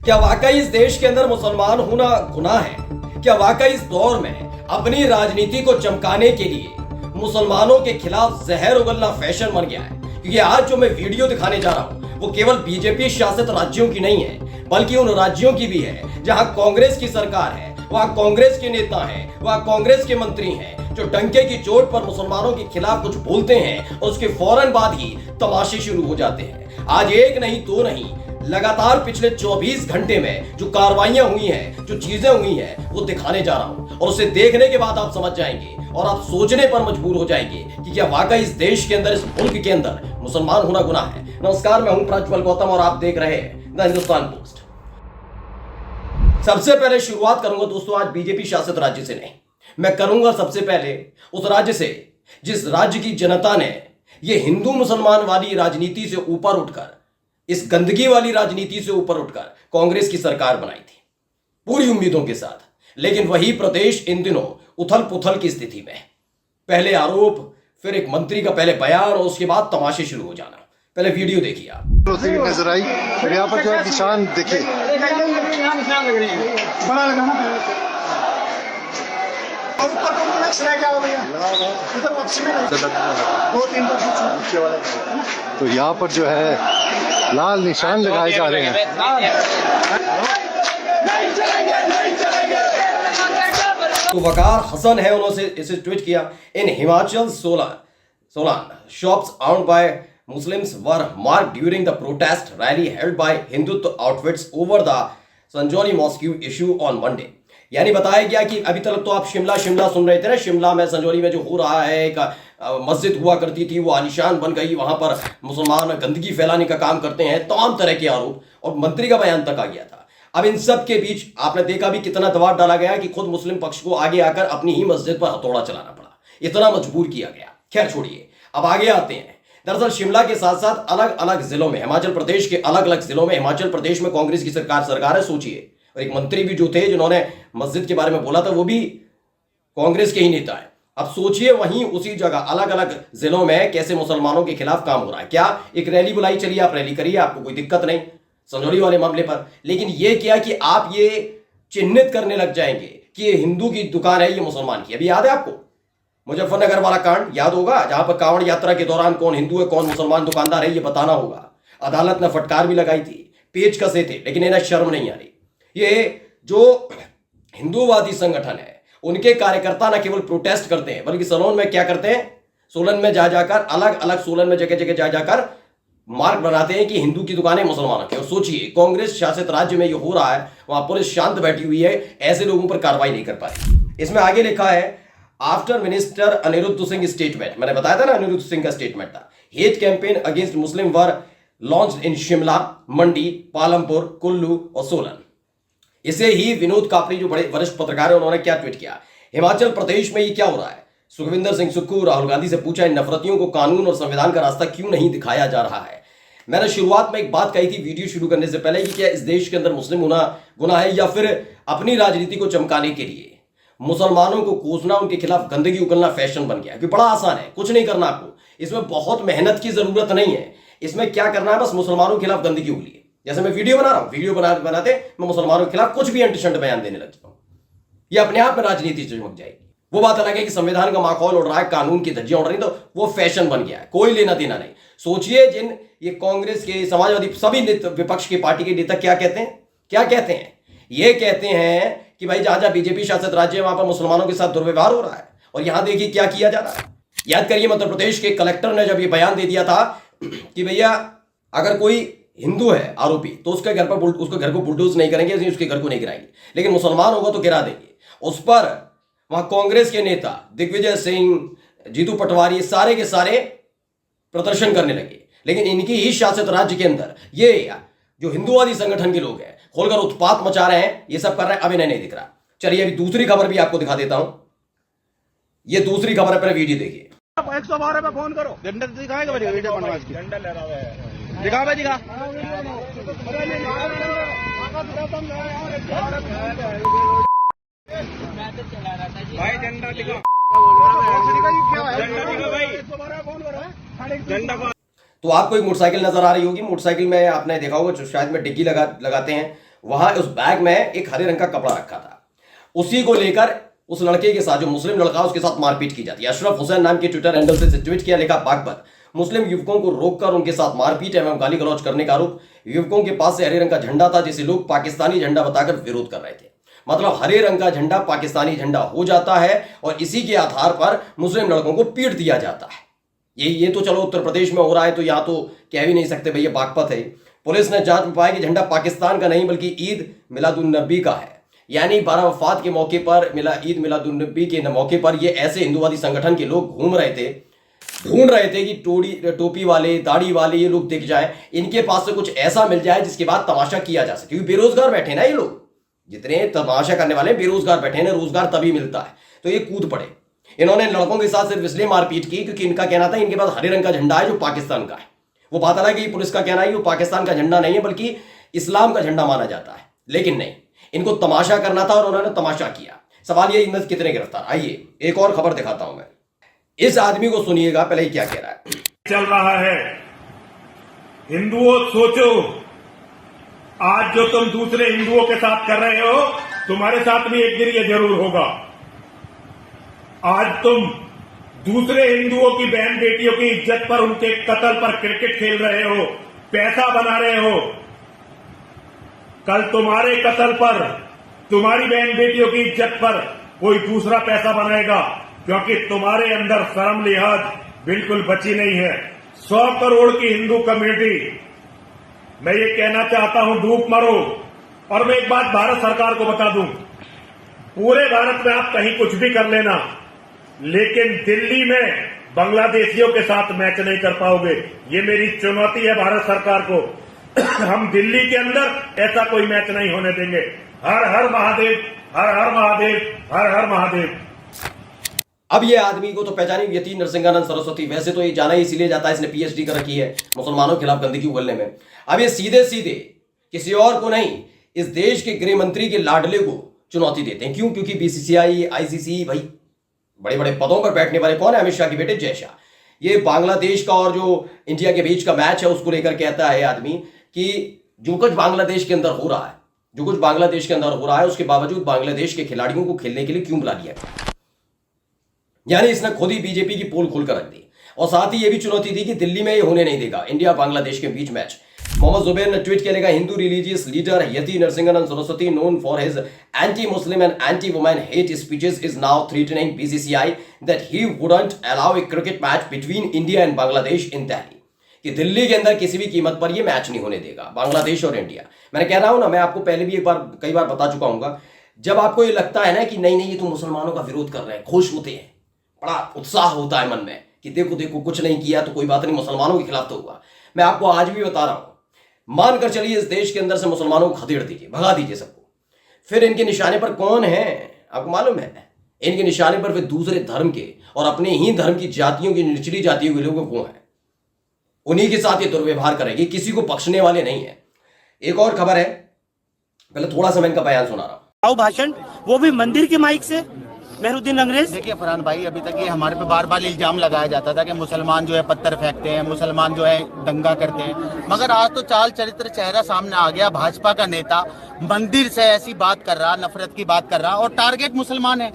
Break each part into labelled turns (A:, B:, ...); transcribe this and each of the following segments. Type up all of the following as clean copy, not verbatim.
A: क्या वाकई इस देश के अंदर मुसलमान होना गुनाह है? क्या वाकई इस दौर में अपनी राजनीति को चमकाने के लिए मुसलमानों के खिलाफ जहर उगलना फैशन बन गया है? क्योंकि आज जो मैं वीडियो दिखाने जा रहा हूं वो केवल बीजेपी शासित राज्यों की नहीं है, बल्कि उन राज्यों की भी है जहां कांग्रेस की सरकार है, वहां कांग्रेस के नेता हैं, वहां कांग्रेस के मंत्री हैं जो डंके की चोट पर मुसलमानों के खिलाफ कुछ बोलते हैं और उसके फौरन बाद ही तमाशे शुरू हो जाते हैं। आज एक नहीं दो नहीं, लगातार पिछले 24 घंटे में जो कार्रवाइयां हुई हैं, जो चीजें हुई हैं, वो दिखाने जा रहा हूं और उसे देखने के बाद आप समझ जाएंगे और आप सोचने पर मजबूर हो जाएंगे कि क्या वाकई इस देश के अंदर, इस मुल्क के अंदर मुसलमान होना गुनाह है। नमस्कार, मैं हूं प्रज्वल गौतम और आप देख रहे हैं द हिंदुस्तान पोस्ट। सबसे पहले शुरुआत करूंगा दोस्तों आज बीजेपी शासित राज्य से नहीं, मैं करूंगा सबसे पहले उस राज्य से जिस राज्य की जनता ने यह हिंदू मुसलमान वाली राजनीति से ऊपर उठकर, इस गंदगी वाली राजनीति से ऊपर उठकर कांग्रेस की सरकार बनाई थी पूरी उम्मीदों के साथ। लेकिन वही प्रदेश इन दिनों उथल पुथल की स्थिति में, पहले आरोप, फिर एक मंत्री का पहले बयान और उसके बाद तमाशे शुरू हो जाना। पहले वीडियो देखिए आप।
B: नजर आई और यहाँ पर जो निशान दिखे,
C: निशान लग रहे हैं, बड़ा लगाना और ऊपर कॉम्प्लेक्स रह गया भैया, इधर वापसी में दो तीन
B: तो यहाँ पर जो है लाल निशान लगाए जा रहे हैं।
A: तो वकार हसन है, उन्होंने इसे ट्वीट किया। In Himachal Solan shops owned by Muslims were marked during the protest rally held by Hindutva outfits over the Sanjoli Mosque issue on Monday। यानी बताया गया कि अभी तक तो आप शिमला सुन रहे थे ना, शिमला में संजौली में जो हो रहा है, एक मस्जिद हुआ करती थी, वो आलिशान बन गई, वहां पर मुसलमान गंदगी फैलाने का काम करते हैं, तमाम तरह के आरोप और मंत्री का बयान तक आ गया था। अब इन सब के बीच आपने देखा भी कितना दबाव डाला गया कि खुद मुस्लिम पक्ष को आगे आकर अपनी ही मस्जिद पर हथौड़ा चलाना पड़ा, इतना मजबूर किया गया। खैर छोड़िए, अब आगे आते हैं। दरअसल शिमला के साथ साथ अलग अलग जिलों में, हिमाचल प्रदेश के अलग अलग जिलों में, हिमाचल प्रदेश में कांग्रेस की सरकार है, सोचिए। और एक मंत्री भी जो थे जिन्होंने मस्जिद के बारे में बोला था, वो भी कांग्रेस के ही नेता है। अब सोचिए वहीं उसी जगह अलग अलग जिलों में कैसे मुसलमानों के खिलाफ काम हो रहा है। क्या एक रैली बुलाई, चलिए आप रैली करिए, आपको कोई दिक्कत नहीं संजौली वाले मामले पर। लेकिन ये क्या कि आप ये चिन्हित करने लग जाएंगे कि ये हिंदू की दुकान है, ये मुसलमान की। अभी याद है आपको मुजफ्फरनगर वाला कांड, याद होगा, जहां पर कांवड़ यात्रा के दौरान कौन हिंदू है कौन मुसलमान दुकानदार है ये बताना होगा। अदालत ने फटकार भी लगाई थी, पेच कसे थे, लेकिन इन्हें शर्म नहीं आ रही। ये जो हिंदूवादी संगठन है उनके कार्यकर्ता न केवल प्रोटेस्ट करते हैं, बल्कि सोलन में क्या करते हैं, सोलन में जा जाकर अलग अलग सोलन में जगह जगह जा जाकर मार्क बनाते हैं कि हिंदू की दुकानें मुसलमानों की। और सोचिए कांग्रेस शासित राज्य में ये हो रहा है, वहां पुलिस शांत बैठी हुई है, ऐसे लोगों पर कार्रवाई नहीं कर पाई। इसमें आगे लिखा है, after minister Anirudh Singh statement, मैंने बताया था ना अनिरुद्ध सिंह का स्टेटमेंट था, hate campaign against Muslim were launched in Shimla, Mandi, Palampur, Kullu और सोलन। इसे ही विनोद कापड़ी जो बड़े वरिष्ठ पत्रकार है, उन्होंने क्या ट्वीट किया, हिमाचल प्रदेश में ये क्या हो रहा है। सुखविंदर सिंह सुक्खू राहुल गांधी से पूछा, इन नफरतियों को कानून और संविधान का रास्ता क्यों नहीं दिखाया जा रहा है। मैंने शुरुआत में एक बात कही थी वीडियो शुरू करने से पहले कि क्या इस देश के अंदर मुस्लिम होना गुनाह है, या फिर अपनी राजनीति को चमकाने के लिए मुसलमानों को कोसना, उनके खिलाफ गंदगी उगलना फैशन बन गया। बड़ा आसान है, कुछ नहीं करना आपको, इसमें बहुत मेहनत की जरूरत नहीं है। इसमें क्या करना है, बस मुसलमानों के खिलाफ गंदगी उगली। जैसे मैं वीडियो बना रहा हूं, वीडियो बनाते मैं मुसलमानों के खिलाफ कुछ भी अंटशंट बयान देने लग जाऊं, ये अपने आप में राजनीति चमक जाएगी। वो बात अलग है कि संविधान का माखौल उड़ रहा है, कानून की धज्जियां उड़ रही, तो वो फैशन बन गया है, कोई लेना देना नहीं। सोचिए जिन ये कांग्रेस के, समाजवादी, सभी विपक्ष की पार्टी के नेता क्या कहते हैं, ये कहते हैं कि भाई जहां जहां बीजेपी शासित राज्य है वहां पर मुसलमानों के साथ दुर्व्यवहार हो रहा है। और यहां देखिए क्या किया जा रहा है। याद करिए मध्य प्रदेश के कलेक्टर ने जब ये बयान दे दिया था कि भैया अगर कोई हिंदू है आरोपी तो उसके घर को बुलडोज नहीं करेंगे, उसके घर को नहीं गिराएंगे, लेकिन मुसलमान होगा तो गिरा देंगे। उस पर वहां कांग्रेस के नेता दिग्विजय सिंह, जीतू पटवारी, सारे के सारे प्रदर्शन करने लगे। लेकिन इनकी ही शासित राज्य के अंदर ये जो हिंदूवादी संगठन के लोग हैं खोलकर उत्पात मचा रहे हैं, ये सब कर रहे हैं, अब इन्हें नहीं दिख रहा। चलिए अभी दूसरी खबर भी आपको दिखा देता हूं, ये दूसरी खबर है, पहले वीडियो देखिए।
C: 112 पे फोन करो, झंडा दिखाएगा वीडियो बनवास की, झंडा लहरा हुआ है, दिखा भाई दिखा, भाई झंडा दिखा,
A: तो आपको एक मोटरसाइकिल नजर आ रही होगी, मोटरसाइकिल में आपने देखा होगा जो शायद में डिग्गी लगाते हैं, वहां उस बैग में एक हरे रंग का कपड़ा रखा था। उसी को लेकर उस लड़के के साथ, जो मुस्लिम लड़का उसके साथ मारपीट की जाती है। अशरफ हुसैन नाम के ट्विटर हैंडल से ट्वीट किया, लिखा बागपत, मुस्लिम युवकों को रोककर उनके साथ मारपीट एवं गाली गलौज करने का आरोप। युवकों के पास से हरे रंग का झंडा था जिसे लोग पाकिस्तानी झंडा बताकर विरोध कर रहे थे। मतलब हरे रंग का झंडा पाकिस्तानी झंडा हो जाता है और इसी के आधार पर मुस्लिम लड़कों को पीट दिया जाता है। ये तो चलो उत्तर प्रदेश में हो रहा है, तो यहां तो कह भी नहीं सकते भैया बागपत है। पुलिस ने जांच में पाया कि झंडा पाकिस्तान का नहीं बल्कि ईद मिलादुन्नबी का है। यानी 12 वफात के मौके पर ईद मिलादुन्नबी के मौके पर ये ऐसे हिंदुवादी संगठन के लोग घूम रहे थे, ढूंढ रहे थे कि टोपी वाले, दाढ़ी वाले ये लोग दिख जाए, इनके पास से कुछ ऐसा मिल जाए जिसके बाद तमाशा किया जा सके। क्योंकि बेरोजगार बैठे ना ये लोग, जितने तमाशा करने वाले बेरोजगार बैठे हैं, रोजगार तभी मिलता है, तो ये कूद पड़े। इन्होंने लड़कों के साथ सिर्फ इसलिए मारपीट की क्योंकि इनका कहना था इनके पास हरे रंग का झंडा है जो पाकिस्तान का है। वो बात अलग है कि पुलिस का कहना है वो पाकिस्तान का झंडा नहीं है बल्कि इस्लाम का झंडा माना जाता है, लेकिन नहीं, इनको तमाशा करना था और उन्होंने तमाशा किया। सवाल ये, इनमें कितने गिरफ्तार। आइए एक और खबर दिखाता हूं मैं, इस आदमी को सुनिएगा पहले ही क्या कह रहा है।
D: चल रहा है, हिंदुओं सोचो, आज जो तुम दूसरे हिंदुओं के साथ कर रहे हो तुम्हारे साथ भी एक दिन ये जरूर होगा। आज तुम दूसरे हिंदुओं की बहन बेटियों की इज्जत पर, उनके कत्ल पर क्रिकेट खेल रहे हो, पैसा बना रहे हो। कल तुम्हारे कत्ल पर, तुम्हारी बहन बेटियों की इज्जत पर कोई दूसरा पैसा बनाएगा, क्योंकि तुम्हारे अंदर शर्म लिहाज बिल्कुल बची नहीं है। 100 करोड़ की हिंदू कम्युनिटी, मैं ये कहना चाहता हूं, धूप मरो। और मैं एक बात भारत सरकार को बता दूं, पूरे भारत में आप कहीं कुछ भी कर लेना, लेकिन दिल्ली में बांग्लादेशियों के साथ मैच नहीं कर पाओगे। ये मेरी चुनौती है भारत सरकार को। हम दिल्ली के अंदर ऐसा कोई मैच नहीं होने देंगे। हर हर महादेव, हर हर महादेव, हर हर महादेव।
A: अब ये आदमी को तो पहचानी, यति नरसिंहानंद सरस्वती। वैसे तो ये जाना ही इसीलिए जाता है, इसने पीएचडी कर रखी है मुसलमानों के खिलाफ गंदगी उगलने में। अब ये सीधे सीधे किसी और को नहीं, इस देश के गृह मंत्री के लाडले को चुनौती देते हैं। क्यों? क्योंकि बीसीसीआई, आईसीसी, भाई बड़े बड़े पदों पर बैठने वाले कौन है? अमित शाह के बेटे जय शाह। ये बांग्लादेश का और जो इंडिया के बीच का मैच है उसको लेकर कहता है आदमी कि जो कुछ बांग्लादेश के अंदर हो रहा है, जो कुछ बांग्लादेश के अंदर हो रहा है, उसके बावजूद बांग्लादेश के खिलाड़ियों को खेलने के लिए क्यों बुला लिया? यानी इसने खुद ही बीजेपी की पोल खोलकर रख दी और साथ ही ये भी चुनौती दी कि दिल्ली में ये होने नहीं देगा इंडिया बांग्लादेश के बीच मैच। मोहम्मद जुबैर ने ट्वीट किया, Hindu religious leader Yati Narsinghanand Saraswati, known for his anti-Muslim and anti-woman hate speeches, is now threatening BCCI that he wouldn't allow a cricket match between India and Bangladesh in Delhi. कि दिल्ली के अंदर किसी भी कीमत पर ये मैच नहीं होने देगा, बांग्लादेश और इंडिया। मैंने कह रहा हूं ना, मैं आपको पहले भी कई बार बता चुका हूं, जब आपको ये लगता है ना कि नहीं ये तो मुसलमानों का विरोध कर रहे हैं, खुश होते हैं, बड़ा उत्साह होता है मन में कि देखो देखो कुछ नहीं किया तो कोई बात नहीं, मुसलमानों के खिलाफ तो हुआ। मैं आपको आज भी बता रहा हूं, मानकर चलिए इस देश के अंदर से मुसलमानों को खदेड़ दीजिए, भगा दीजिए सबको, फिर इनके निशाने पर कौन है आपको मालूम है? इनके निशाने पर फिर दूसरे धर्म के और अपने ही धर्म की जातियों की, निचली जातियों के लोगों को है, उन्हीं के साथ ये दुर्व्यवहार करेगी, किसी को बख्शने वाले नहीं है। एक और खबर है, पहले थोड़ा सा मैं इनका बयान सुना रहा हूं।
E: भाषण, वो भी मंदिर के माइक से, मेहरुद्दीन अंग्रेज।
F: देखिए फरहान भाई, अभी तक ये हमारे पे बार बार इल्जाम लगाया जाता था कि मुसलमान जो है पत्थर फेंकते हैं, मुसलमान जो है दंगा करते हैं, मगर आज तो चाल चरित्र चेहरा सामने आ गया। भाजपा का नेता मंदिर से ऐसी बात कर रहा, नफरत की बात कर रहा, और टारगेट मुसलमान है,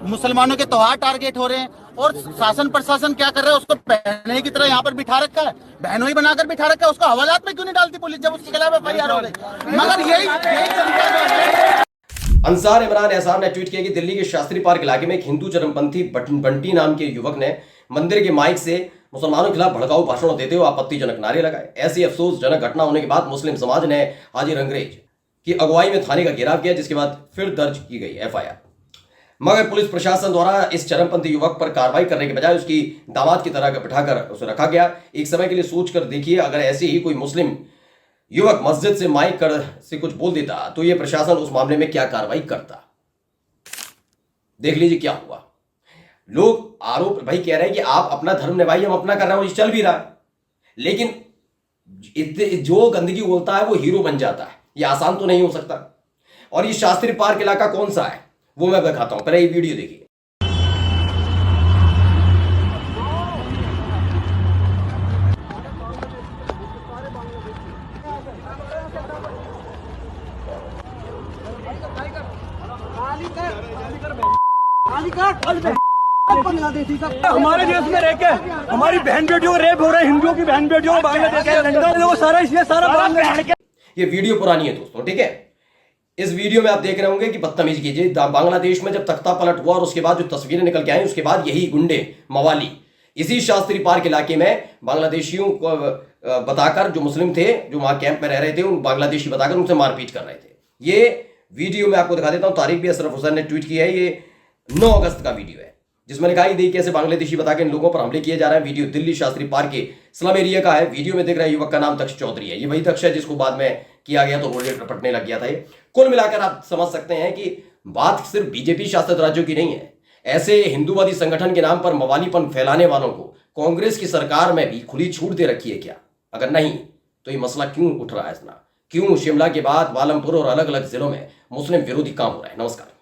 F: मुसलमानों के त्योहार टारगेट हो रहे हैं। और शासन प्रशासन क्या कर रहा है? उसको बहनों की तरह यहाँ पर बिठा रखा है, बहनों ही बनाकर बिठा रखा है। उसको हवालात में क्यों नहीं डालती पुलिस जब उसके खिलाफ एफआईआर हो गई? मगर यही
A: अंसार इमरान एहसान ने ट्वीट किया कि दिल्ली के शास्त्री पार्क इलाके में एक हिंदू चरमपंथी बंटी नाम के युवक ने मंदिर के माइक से मुसलमानों के खिलाफ भड़काऊ भाषण देते हुए आपत्तिजनक नारे लगाए। ऐसी अफसोसजनक घटना होने के बाद मुस्लिम समाज ने हाजिर अंग्रेज की अगुवाई में थाने का घेराव किया, जिसके बाद फिर दर्ज की गई एफआईआर। मगर पुलिस प्रशासन द्वारा इस चरमपंथी युवक पर कार्रवाई करने के बजाय उसकी दामाद की तरह बिठाकर उसे रखा गया। एक समय के लिए सोच कर देखिए, अगर ऐसे ही कोई मुस्लिम युवक मस्जिद से माइक कर से कुछ बोल देता तो यह प्रशासन उस मामले में क्या कार्रवाई करता। देख लीजिए क्या हुआ। लोग आरोप भाई कह रहे हैं कि आप अपना धर्म निभाइए, हम अपना कर रहे हैं, वो चल भी रहा है, लेकिन जो गंदगी बोलता है वो हीरो बन जाता है। ये आसान तो नहीं हो सकता। और ये शास्त्री पार्क इलाका कौन सा है वो मैं दिखाता हूं, पहले ये वीडियो देखिए।
G: हमारे देश में रह के हमारी बहन बेटियों को रेप हो रहा है, हिंदुओं की बहन बेटियों को बांग्लादेश के सारा इसलिए सारा बांग्लादेश।
A: ये वीडियो पुरानी है दोस्तों, ठीक है। इस वीडियो में आप देख रहे होंगे कि बदतमीजी कीजिए। बांग्लादेश में जब तख्ता पलट हुआ और उसके बाद जो तस्वीरें निकल के आई, उसके बाद यही गुंडे मवाली इसी शास्त्री पार्क इलाके में बांग्लादेशियों को बताकर, जो मुस्लिम थे जो वहां कैंप में रह रहे थे, उन बांग्लादेशी बताकर उनसे मारपीट कर रहे थे। ये वीडियो मैं आपको दिखा देता हूं, तारीख भी अशरफ हुसैन ने ट्वीट किया है। ये 9 अगस्त का वीडियो है, जिसमें लिखा ही कैसे बांग्लादेशी बताकर इन लोगों पर हमले किए जा रहे हैं। वीडियो दिल्ली शास्त्री पार्क के स्लम एरिया का है। वीडियो में दिख रहा है युवक का नाम दक्ष चौधरी है। ये वही दक्ष है जिसको बाद में किया गया तो गोलियां रपटने लग गया था। ये कुल मिलाकर आप समझ सकते हैं कि बात सिर्फ बीजेपी शासित राज्यों की नहीं है। ऐसे हिंदूवादी संगठन के नाम पर मवालीपन फैलाने वालों को कांग्रेस की सरकार में भी खुली छूट दे रखी है क्या? अगर नहीं तो ये मसला क्यों उठ रहा है इतना? क्यों शिमला के बाद वालमपुर और अलग अलग जिलों में मुस्लिम विरोधी काम हो रहा है? नमस्कार।